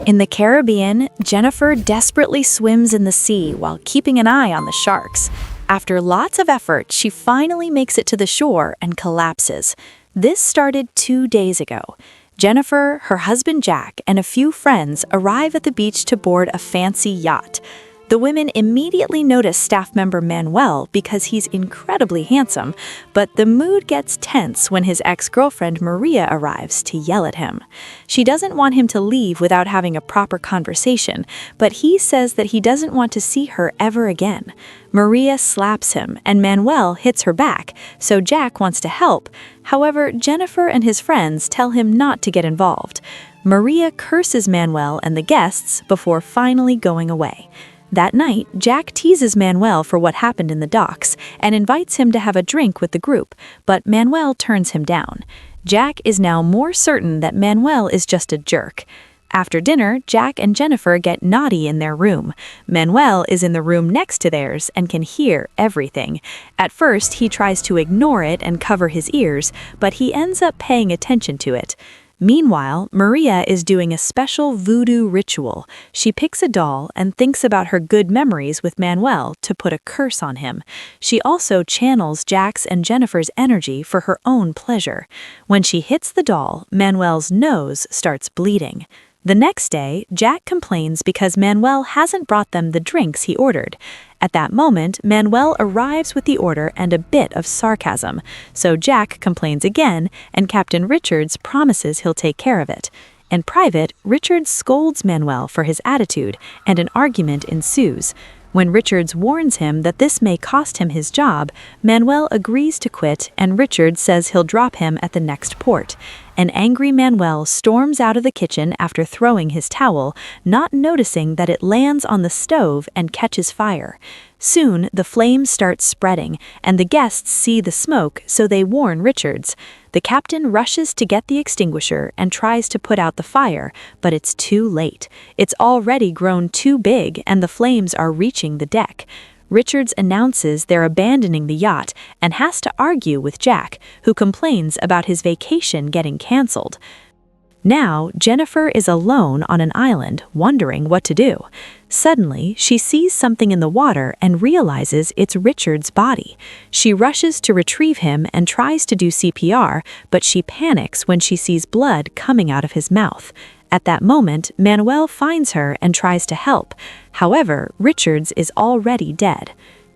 In the Caribbean, Jennifer desperately swims in the sea while keeping an eye on the sharks. After lots of effort, she finally makes it to the shore and collapses. This started 2 days ago. Jennifer, her husband Jack, and a few friends arrive at the beach to board a fancy yacht. The women immediately notice staff member Manuel because he's incredibly handsome, but the mood gets tense when his ex-girlfriend Maria arrives to yell at him. She doesn't want him to leave without having a proper conversation, but he says that he doesn't want to see her ever again. Maria slaps him, and Manuel hits her back, so Jack wants to help. However, Jennifer and his friends tell him not to get involved. Maria curses Manuel and the guests before finally going away. That night, Jack teases Manuel for what happened in the docks and invites him to have a drink with the group, but Manuel turns him down. Jack is now more certain that Manuel is just a jerk. After dinner, Jack and Jennifer get naughty in their room. Manuel is in the room next to theirs and can hear everything. At first, he tries to ignore it and cover his ears, but he ends up paying attention to it. Meanwhile, Maria is doing a special voodoo ritual. She picks a doll and thinks about her good memories with Manuel to put a curse on him. She also channels Jack's and Jennifer's energy for her own pleasure. When she hits the doll, Manuel's nose starts bleeding. The next day, Jack complains because Manuel hasn't brought them the drinks he ordered. At that moment, Manuel arrives with the order and a bit of sarcasm, so Jack complains again, and Captain Richards promises he'll take care of it. In private, Richards scolds Manuel for his attitude, and an argument ensues. When Richards warns him that this may cost him his job, Manuel agrees to quit, and Richards says he'll drop him at the next port. An angry Manuel storms out of the kitchen after throwing his towel, not noticing that it lands on the stove and catches fire. Soon, the flames start spreading, and the guests see the smoke, so they warn Richards. The captain rushes to get the extinguisher and tries to put out the fire, but it's too late. It's already grown too big, and the flames are reaching the deck. Richards announces they're abandoning the yacht and has to argue with Jack, who complains about his vacation getting canceled. Now, Jennifer is alone on an island, wondering what to do. Suddenly, she sees something in the water and realizes it's Richard's body. She rushes to retrieve him and tries to do CPR, but she panics when she sees blood coming out of his mouth. At that moment, Manuel finds her and tries to help. However, Richards is already dead.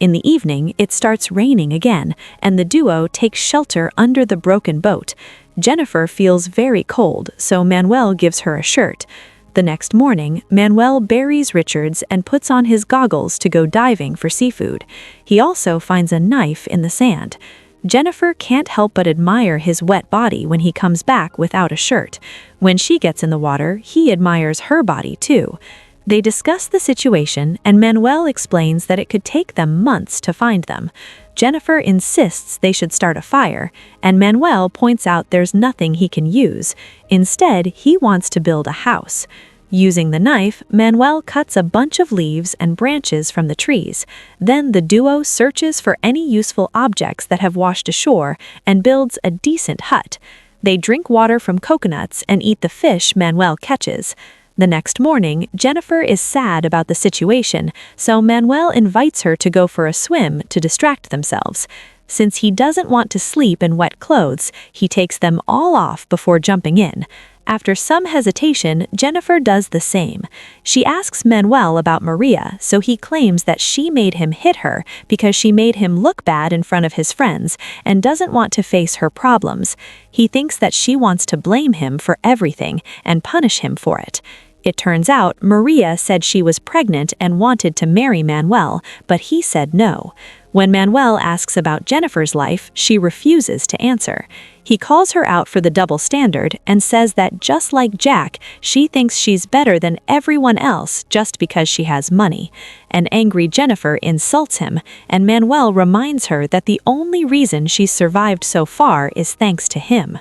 In the evening, it starts raining again, and the duo takes shelter under the broken boat. Jennifer feels very cold, so Manuel gives her a shirt. The next morning, Manuel buries Richards and puts on his goggles to go diving for seafood. He also finds a knife in the sand. Jennifer can't help but admire his wet body when he comes back without a shirt. When she gets in the water, he admires her body too. They discuss the situation, and Manuel explains that it could take them months to find them. Jennifer insists they should start a fire, and Manuel points out there's nothing he can use. Instead, he wants to build a house. Using the knife, Manuel cuts a bunch of leaves and branches from the trees. Then the duo searches for any useful objects that have washed ashore and builds a decent hut. They drink water from coconuts and eat the fish Manuel catches. The next morning, Jennifer is sad about the situation, so Manuel invites her to go for a swim to distract themselves. Since he doesn't want to sleep in wet clothes, he takes them all off before jumping in. After some hesitation, Jennifer does the same. She asks Manuel about Maria, so he claims that she made him hit her because she made him look bad in front of his friends and doesn't want to face her problems. He thinks that she wants to blame him for everything and punish him for it. It turns out Maria said she was pregnant and wanted to marry Manuel, but he said no. When Manuel asks about Jennifer's life, she refuses to answer. He calls her out for the double standard and says that just like Jack, she thinks she's better than everyone else just because she has money. An angry Jennifer insults him, and Manuel reminds her that the only reason she's survived so far is thanks to him.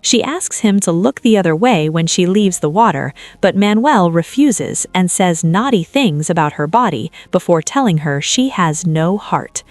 She asks him to look the other way when she leaves the water, but Manuel refuses and says naughty things about her body before telling her she has no heart.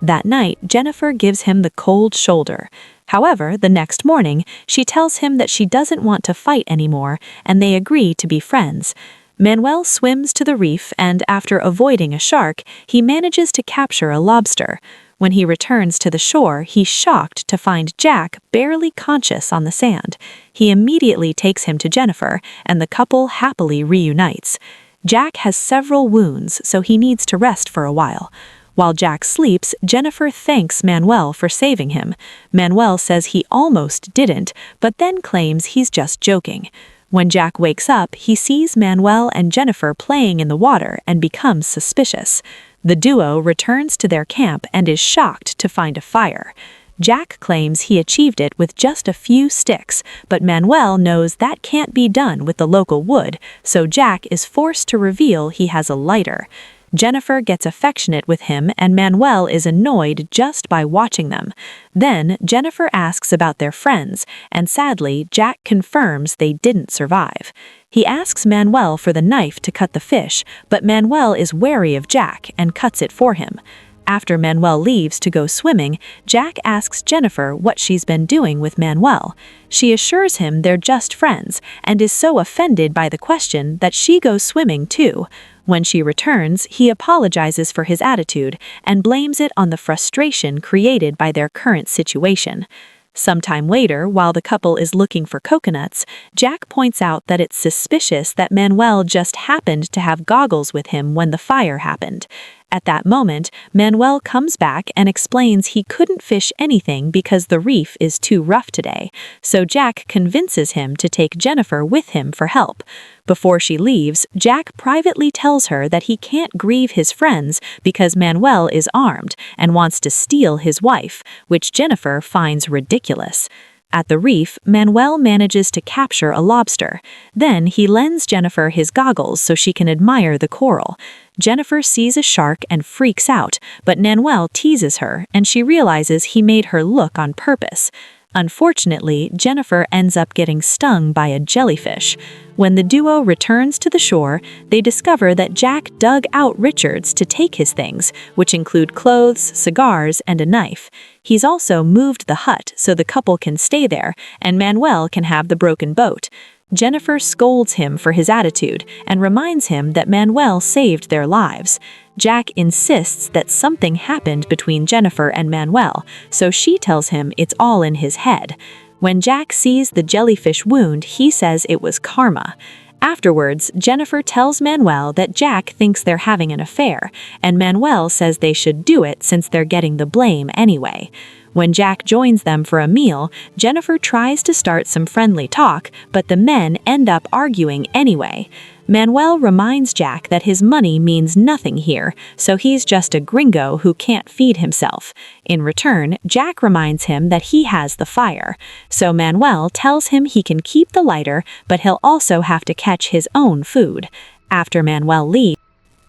That night, Jennifer gives him the cold shoulder. However, the next morning, she tells him that she doesn't want to fight anymore, and they agree to be friends. Manuel swims to the reef, and after avoiding a shark, he manages to capture a lobster. When he returns to the shore, he's shocked to find Jack barely conscious on the sand. He immediately takes him to Jennifer, and the couple happily reunites. Jack has several wounds, so he needs to rest for a while. While Jack sleeps, Jennifer thanks Manuel for saving him. Manuel says he almost didn't, but then claims he's just joking. When Jack wakes up, he sees Manuel and Jennifer playing in the water and becomes suspicious. The duo returns to their camp and is shocked to find a fire. Jack claims he achieved it with just a few sticks, but Manuel knows that can't be done with the local wood, so Jack is forced to reveal he has a lighter. Jennifer gets affectionate with him, and Manuel is annoyed just by watching them. Then, Jennifer asks about their friends, and sadly, Jack confirms they didn't survive. He asks Manuel for the knife to cut the fish, but Manuel is wary of Jack and cuts it for him. After Manuel leaves to go swimming, Jack asks Jennifer what she's been doing with Manuel. She assures him they're just friends, and is so offended by the question that she goes swimming too. When she returns, he apologizes for his attitude and blames it on the frustration created by their current situation. Sometime later, while the couple is looking for coconuts, Jack points out that it's suspicious that Manuel just happened to have goggles with him when the fire happened. At that moment, Manuel comes back and explains he couldn't fish anything because the reef is too rough today, so Jack convinces him to take Jennifer with him for help. Before she leaves, Jack privately tells her that he can't grieve his friends because Manuel is armed and wants to steal his wife, which Jennifer finds ridiculous. At the reef, Manuel manages to capture a lobster. Then he lends Jennifer his goggles so she can admire the coral. Jennifer sees a shark and freaks out, but Manuel teases her, and she realizes he made her look on purpose. Unfortunately, Jennifer ends up getting stung by a jellyfish. When the duo returns to the shore, they discover that Jack dug out Richards to take his things, which include clothes, cigars, and a knife. He's also moved the hut so the couple can stay there, and Manuel can have the broken boat. Jennifer scolds him for his attitude and reminds him that Manuel saved their lives. Jack insists that something happened between Jennifer and Manuel, so she tells him it's all in his head. When Jack sees the jellyfish wound, he says it was karma. Afterwards, Jennifer tells Manuel that Jack thinks they're having an affair, and Manuel says they should do it since they're getting the blame anyway. When Jack joins them for a meal, Jennifer tries to start some friendly talk, but the men end up arguing anyway. Manuel reminds Jack that his money means nothing here, so he's just a gringo who can't feed himself. In return, Jack reminds him that he has the fire, so Manuel tells him he can keep the lighter, but he'll also have to catch his own food. After Manuel leaves,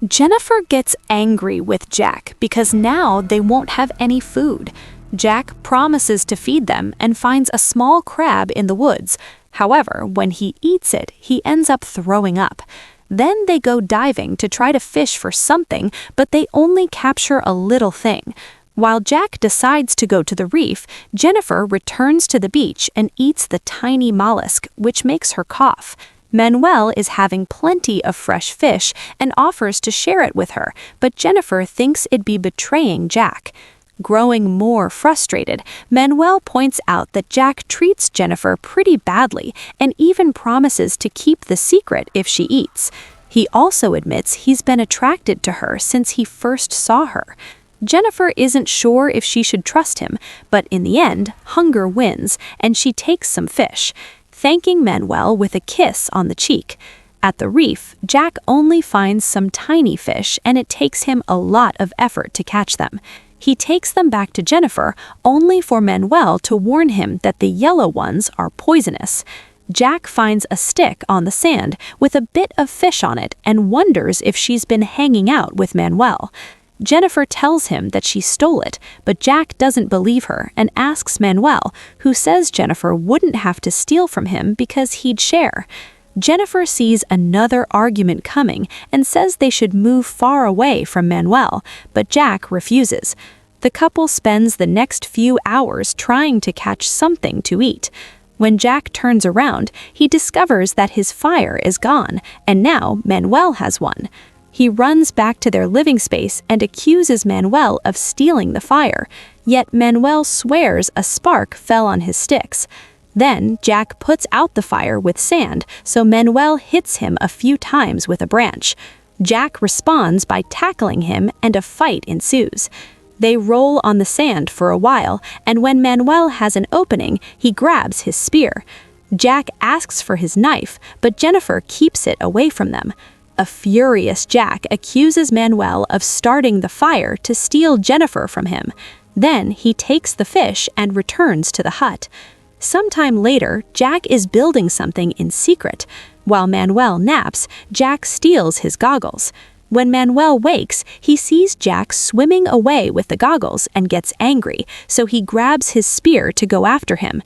Jennifer gets angry with Jack because now they won't have any food. Jack promises to feed them and finds a small crab in the woods. However, when he eats it, he ends up throwing up. Then they go diving to try to fish for something, but they only capture a little thing. While Jack decides to go to the reef, Jennifer returns to the beach and eats the tiny mollusk, which makes her cough. Manuel is having plenty of fresh fish and offers to share it with her, but Jennifer thinks it'd be betraying Jack. Growing more frustrated, Manuel points out that Jack treats Jennifer pretty badly and even promises to keep the secret if she eats. He also admits he's been attracted to her since he first saw her. Jennifer isn't sure if she should trust him, but in the end, hunger wins, and she takes some fish, thanking Manuel with a kiss on the cheek. At the reef, Jack only finds some tiny fish, and it takes him a lot of effort to catch them. He takes them back to Jennifer, only for Manuel to warn him that the yellow ones are poisonous. Jack finds a stick on the sand with a bit of fish on it and wonders if she's been hanging out with Manuel. Jennifer tells him that she stole it, but Jack doesn't believe her and asks Manuel, who says Jennifer wouldn't have to steal from him because he'd share. Jennifer sees another argument coming and says they should move far away from Manuel, but Jack refuses. The The couple spends the next few hours trying to catch something to eat. When Jack turns around, he discovers that his fire is gone, and now Manuel has one. He runs back to their living space and accuses Manuel of stealing the fire, yet Manuel swears a spark fell on his sticks. Then Jack puts out the fire with sand, so Manuel hits him a few times with a branch. Jack responds by tackling him, and a fight ensues. They roll on the sand for a while, and when Manuel has an opening, he grabs his spear. Jack asks for his knife, but Jennifer keeps it away from them. A furious Jack accuses Manuel of starting the fire to steal Jennifer from him. Then he takes the fish and returns to the hut. Sometime later, Jack is building something in secret. While Manuel naps, Jack steals his goggles. When Manuel wakes, he sees Jack swimming away with the goggles and gets angry, so he grabs his spear to go after him.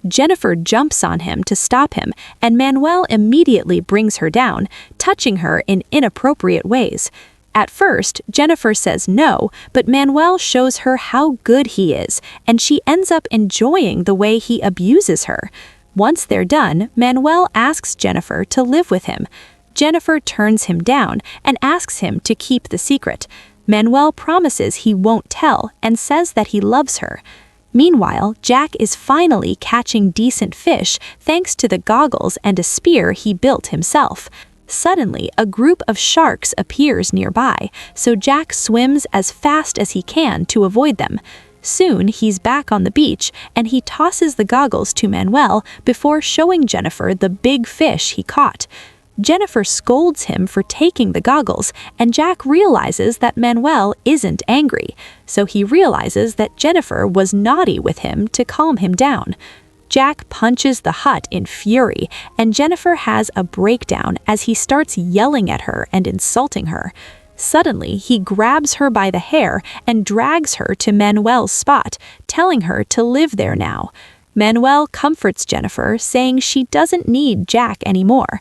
Jennifer jumps on him to stop him, and Manuel immediately brings her down, touching her in inappropriate ways. At first, Jennifer says no, but Manuel shows her how good he is, and she ends up enjoying the way he abuses her. Once they're done, Manuel asks Jennifer to live with him. Jennifer turns him down and asks him to keep the secret. Manuel promises he won't tell and says that he loves her. Meanwhile, Jack is finally catching decent fish thanks to the goggles and a spear he built himself. Suddenly, a group of sharks appears nearby, so Jack swims as fast as he can to avoid them. Soon, he's back on the beach, and he tosses the goggles to Manuel before showing Jennifer the big fish he caught. Jennifer scolds him for taking the goggles, and Jack realizes that Manuel isn't angry, so he realizes that Jennifer was naughty with him to calm him down. Jack punches the hut in fury, and Jennifer has a breakdown as he starts yelling at her and insulting her. Suddenly, he grabs her by the hair and drags her to Manuel's spot, telling her to live there now. Manuel comforts Jennifer, saying she doesn't need Jack anymore.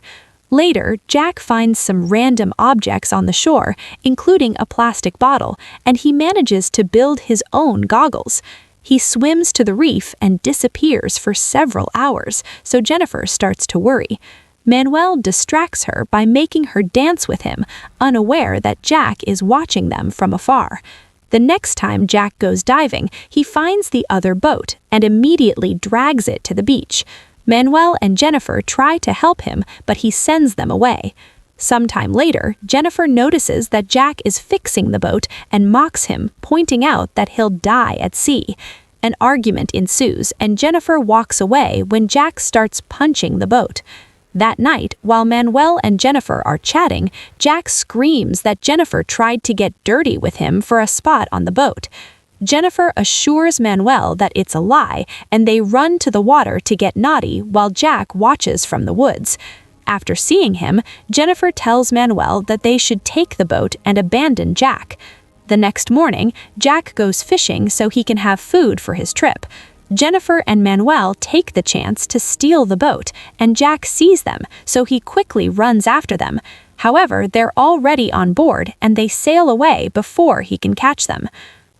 Later, Jack finds some random objects on the shore, including a plastic bottle, and he manages to build his own goggles. He swims to the reef and disappears for several hours, so Jennifer starts to worry. Manuel distracts her by making her dance with him, unaware that Jack is watching them from afar. The next time Jack goes diving, he finds the other boat and immediately drags it to the beach. Manuel and Jennifer try to help him, but he sends them away. Sometime later, Jennifer notices that Jack is fixing the boat and mocks him, pointing out that he'll die at sea. An argument ensues, and Jennifer walks away when Jack starts punching the boat. That night, while Manuel and Jennifer are chatting, Jack screams that Jennifer tried to get dirty with him for a spot on the boat. Jennifer assures Manuel that it's a lie, and they run to the water to get naughty while Jack watches from the woods. After seeing him, Jennifer tells Manuel that they should take the boat and abandon Jack. The next morning, Jack goes fishing so he can have food for his trip. Jennifer and Manuel take the chance to steal the boat, and Jack sees them, so he quickly runs after them. However, they're already on board, and they sail away before he can catch them.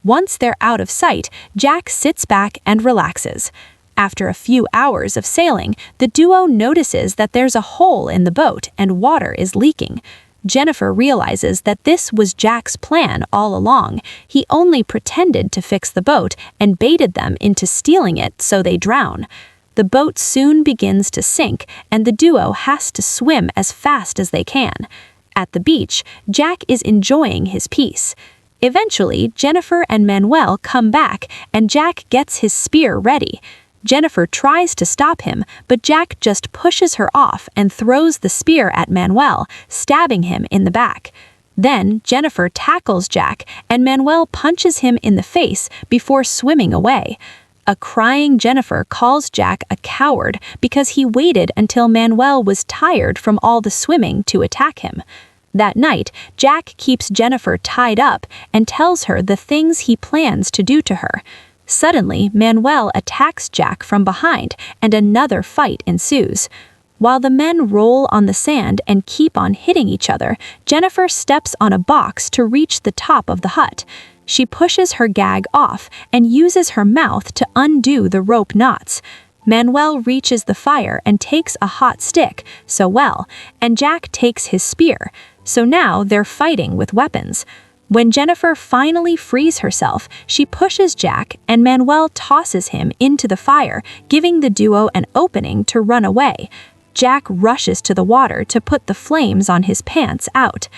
Once they're out of sight, Jack sits back and relaxes. After a few hours of sailing, the duo notices that there's a hole in the boat and water is leaking. Jennifer realizes that this was Jack's plan all along. He only pretended to fix the boat and baited them into stealing it so they drown. The boat soon begins to sink, and the duo has to swim as fast as they can. At the beach, Jack is enjoying his peace. Eventually, Jennifer and Manuel come back, and Jack gets his spear ready. Jennifer tries to stop him, but Jack just pushes her off and throws the spear at Manuel, stabbing him in the back. Then, Jennifer tackles Jack, and Manuel punches him in the face before swimming away. A crying Jennifer calls Jack a coward because he waited until Manuel was tired from all the swimming to attack him. That night, Jack keeps Jennifer tied up and tells her the things he plans to do to her. Suddenly, Manuel attacks Jack from behind, and another fight ensues. While the men roll on the sand and keep on hitting each other, Jennifer steps on a box to reach the top of the hut. She pushes her gag off and uses her mouth to undo the rope knots. Manuel reaches the fire and takes a hot stick, and Jack takes his spear, so now they're fighting with weapons. When Jennifer finally frees herself, she pushes Jack and Manuel tosses him into the fire, giving the duo an opening to run away. Jack rushes to the water to put the flames on his pants out.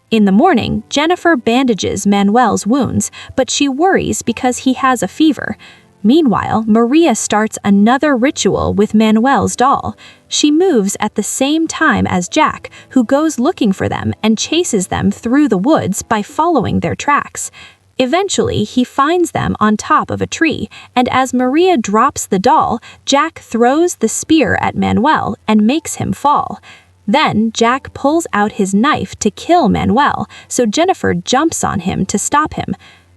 In the morning, Jennifer bandages Manuel's wounds, but she worries because he has a fever. Meanwhile, Maria starts another ritual with Manuel's doll. She moves at the same time as Jack, who goes looking for them and chases them through the woods by following their tracks. Eventually, he finds them on top of a tree, and as Maria drops the doll, Jack throws the spear at Manuel and makes him fall. Then, Jack pulls out his knife to kill Manuel, so Jennifer jumps on him to stop him.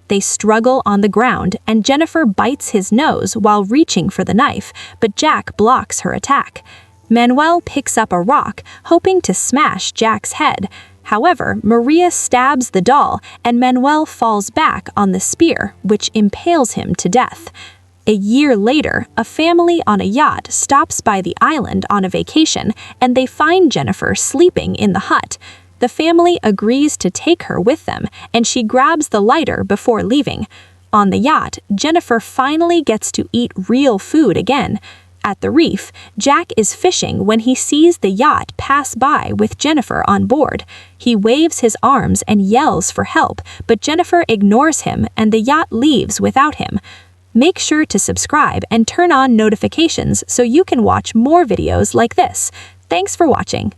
They struggle on the ground, and Jennifer bites his nose while reaching for the knife, but Jack blocks her attack. Manuel picks up a rock, hoping to smash Jack's head. However, Maria stabs the doll, and Manuel falls back on the spear, which impales him to death. A year later, a family on a yacht stops by the island on a vacation, and they find Jennifer sleeping in the hut. The family agrees to take her with them, and she grabs the lighter before leaving. On the yacht, Jennifer finally gets to eat real food again. At the reef, Jack is fishing when he sees the yacht pass by with Jennifer on board. He waves his arms and yells for help, but Jennifer ignores him and the yacht leaves without him. Make sure to subscribe and turn on notifications so you can watch more videos like this. Thanks for watching.